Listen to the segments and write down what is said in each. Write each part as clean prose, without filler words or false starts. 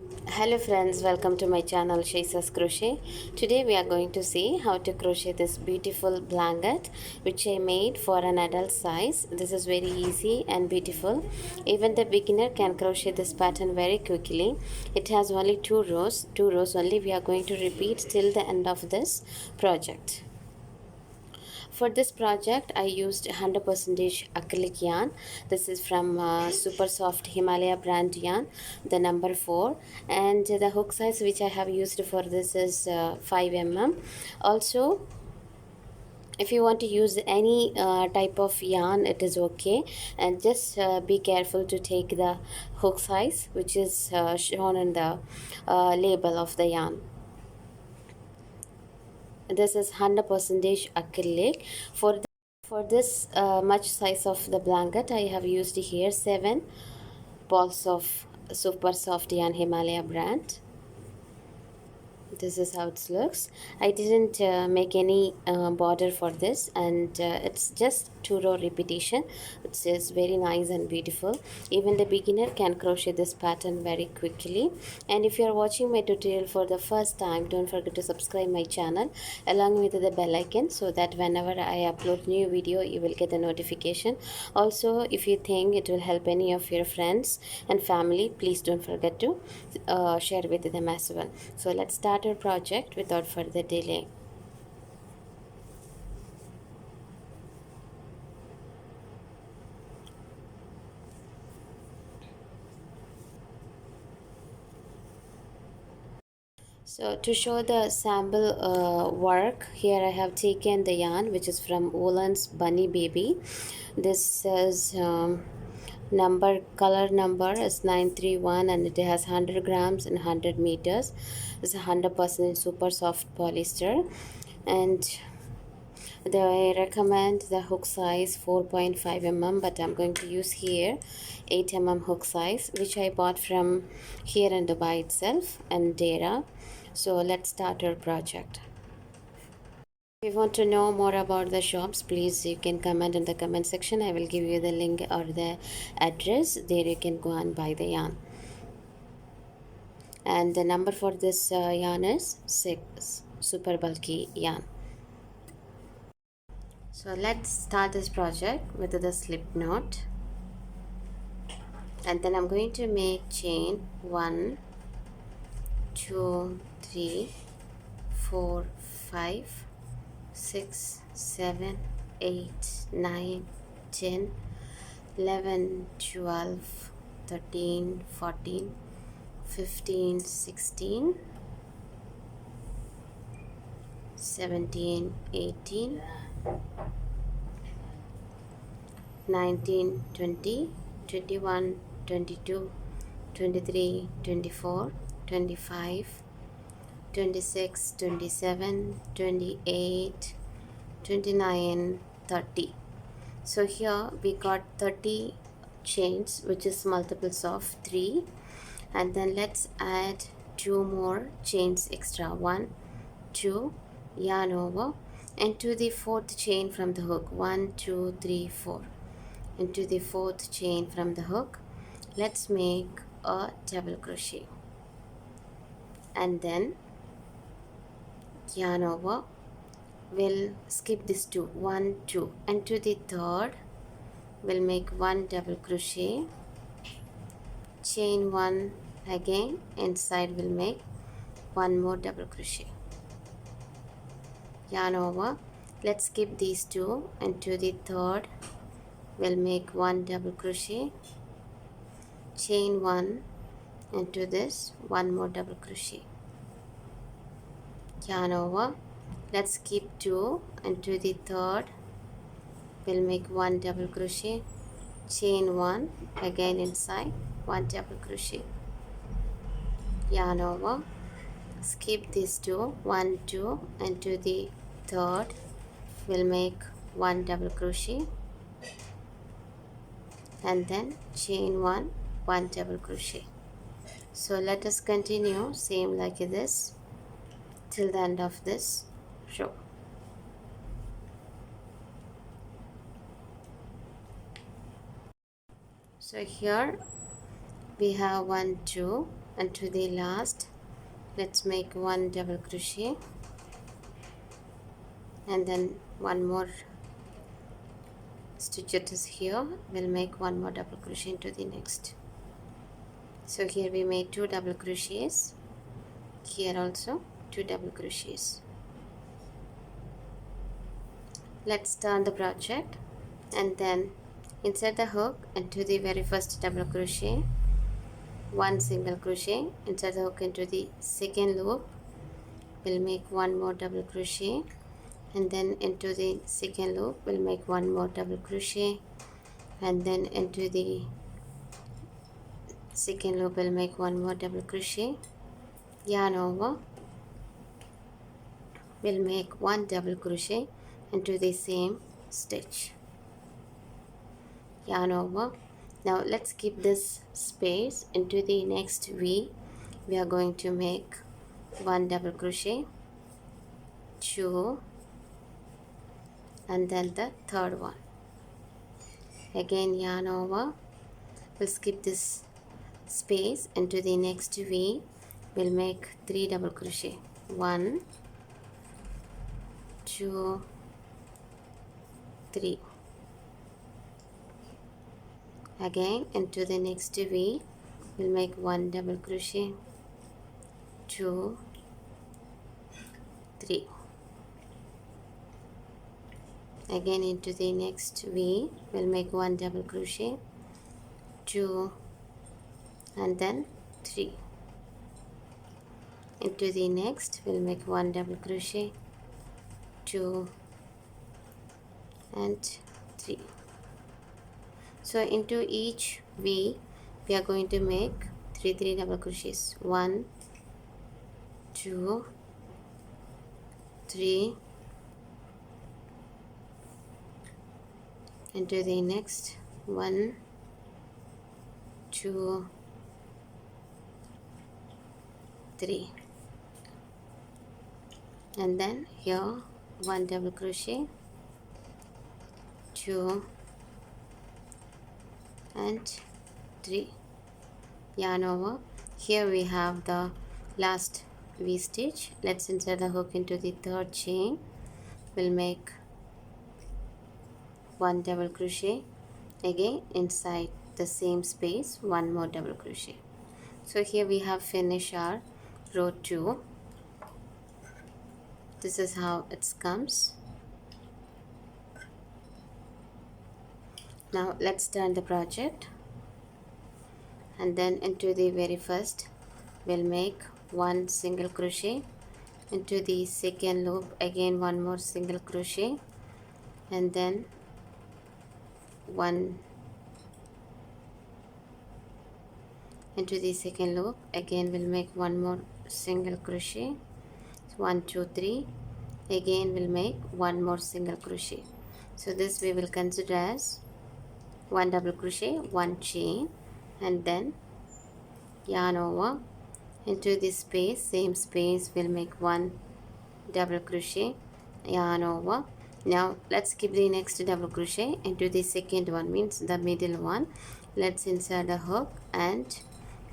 Hello friends, welcome to my channel Shaizas Crochet. Today we are going to see how to crochet this beautiful blanket which I made for an adult size. This is very easy and beautiful. Even the beginner can crochet this pattern very quickly. It has only two rows only. We are going to repeat till the end of this project. For this project, I used 100% acrylic yarn. This is from Supersoft Himalaya brand yarn, the number 4. And the hook size which I have used for this is 5 mm. Also, if you want to use any type of yarn, it is okay. And just be careful to take the hook size which is shown in the label of the yarn. This is 100% acrylic. For this much size of the blanket, I have used here 7 balls of super soft yarn Himalaya brand. This is how it looks. I didn't make any border for this, and it's just 2-row repetition. It is very nice and beautiful. Even the beginner can crochet this pattern very quickly. And if you are watching my tutorial for the first time, don't forget to subscribe my channel along with the bell icon, so that whenever I upload new video you will get a notification. Also, if you think it will help any of your friends and family, please don't forget to share with them as well. So let's start our project without further delay. So to show the sample work, here I have taken the yarn which is from Woolen's Bunny Baby. This is color number is 931, and it has 100 grams and 100 meters. It's 100% super soft polyester, and they recommend the hook size 4.5 mm, but I'm going to use here 8 mm hook size, which I bought from here in Dubai itself and Dera. So let's start our project. If you want to know more about the shops, please you can comment in the comment section. I will give you the link or the address. There you can go and buy the yarn. And the number for this yarn is 6, super bulky yarn. So let's start this project with the slip knot, and then I'm going to make chain 1 2 3 4 5 6 7 8 9 10 11 12 13 14 15 16 17 18 19 20 21 22 23 24 25 26 27 28 29 30. So here we got 30 chains, which is multiples of 3, and then let's add 2 more chains extra, 1 2, yarn over into the 4th chain from the hook, 1 2 3 4, into the 4th chain from the hook. Let's make a double crochet, and then yarn over. We'll skip this 2, 1 2, and to the 3rd we'll make 1 double crochet, chain 1 again, inside we'll make 1 more double crochet, yarn over. Let's skip these 2, and to the 3rd we'll make 1 double crochet, chain 1, into this 1 more double crochet, yarn over. Let's skip 2, and to the 3rd we'll make 1 double crochet, chain 1 again, inside 1 double crochet, yarn over. Skip these 2, 1 2, and to the 3rd we'll make 1 double crochet, and then chain 1 1 double crochet. So let us continue same like this till the end of this row. So here we have 1 2, and to the last let's make one double crochet, and then one more stitch it is here, we'll make one more double crochet into the next. So here we made 2 double crochets, here also 2 double crochets. Let's turn the project, and then insert the hook into the very first double crochet, 1 single crochet, insert the hook into the second loop, we'll make one more double crochet, and then into the second loop we'll make one more double crochet, and then into the second loop we'll make one more double crochet, yarn over, we'll make 1 double crochet into the same stitch, yarn over. Now let's keep this space. Into the next V we are going to make 1 double crochet, 2, and then the third one, again yarn over, we'll skip this space. Into the next V we'll make 3 double crochet, 1, 2, 3, again into the next V we'll make 1 double crochet, 2, 3, again into the next V we'll make 1 double crochet, 2, and then 3, into the next we'll make 1 double crochet, 2, and 3. So into each V we are going to make 3 double crochets, 1, 2, 3, into the next 1, 2, 3, and then here 1 double crochet, 2, and 3, yarn over. Here we have the last V stitch. Let's insert the hook into the third chain, we'll make 1 double crochet, again inside the same space 1 more double crochet. So here we have finished our row 2. This is how it comes. Now let's turn the project, and then into the very first we'll make 1 single crochet, into the second loop again 1 more single crochet, and then 1 into the second loop again we'll make 1 more single crochet, 1, 2, 3, again we'll make 1 more single crochet. So this we will consider as 1 double crochet, 1 chain, and then yarn over. Into this space, same space, we'll make 1 double crochet, yarn over. Now let's keep the next double crochet into the second one, means the middle one. Let's insert a hook and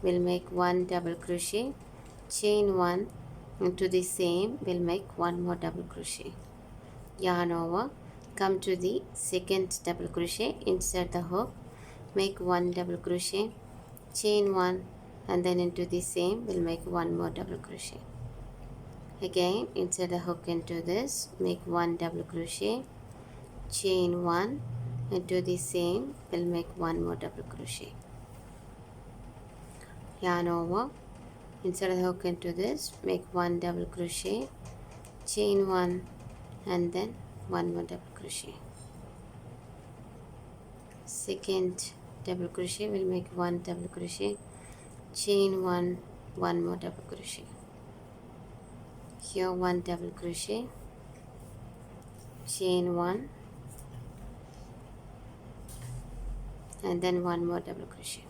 we'll make 1 double crochet, chain 1, into the same we'll make 1 more double crochet, yarn over, come to the second double crochet, insert the hook, make 1 double crochet, chain 1, and then into the same we'll make 1 more double crochet, again insert a hook into this, make 1 double crochet, chain 1, into the same we'll make 1 more double crochet, yarn over, insert a hook into this, make 1 double crochet, chain 1, and then 1 more double crochet. Second double crochet we'll make 1 double crochet, chain 1, 1 more double crochet. Here 1 double crochet, chain 1, and then 1 more double crochet.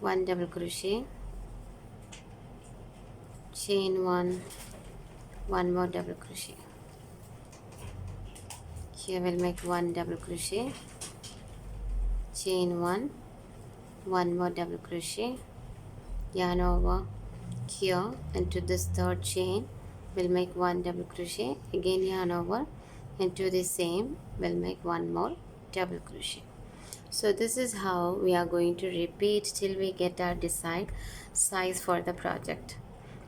1 double crochet, chain 1, 1 more double crochet. Here we'll make 1 double crochet, chain 1, one more double crochet, yarn over here into this third chain, we'll make one double crochet, again yarn over into the same, we'll make one more double crochet. So this is how we are going to repeat till we get our desired size for the project.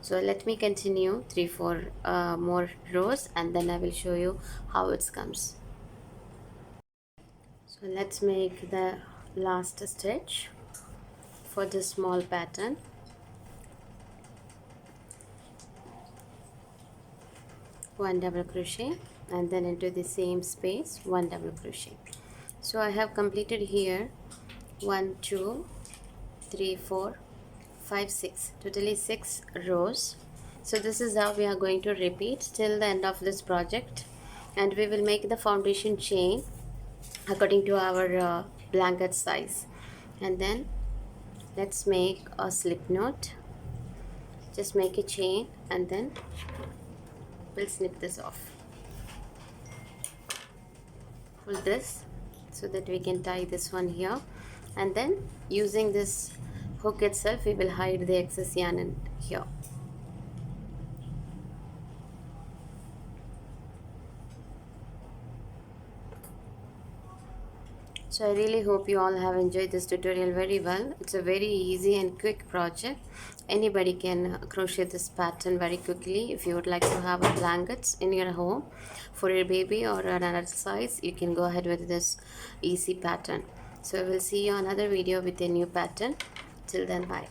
So let me continue 3-4 more rows, and then I will show you how it comes. So let's make the last stitch for this small pattern. One double crochet, and then into the same space one double crochet. So I have completed here 1 2 3 4 5 6, totally 6 rows. So this is how we are going to repeat till the end of this project, and we will make the foundation chain according to our blanket size. And then let's make a slip knot. Just make a chain and then we'll snip this off. Pull this so that we can tie this one here, and then using this hook itself we will hide the excess yarn in here. So I really hope you all have enjoyed this tutorial very well. It's a very easy and quick project. Anybody can crochet this pattern very quickly. If you would like to have a blankets in your home for your baby or another size, you can go ahead with this easy pattern. So we'll see you on another video with a new pattern. Till then, bye.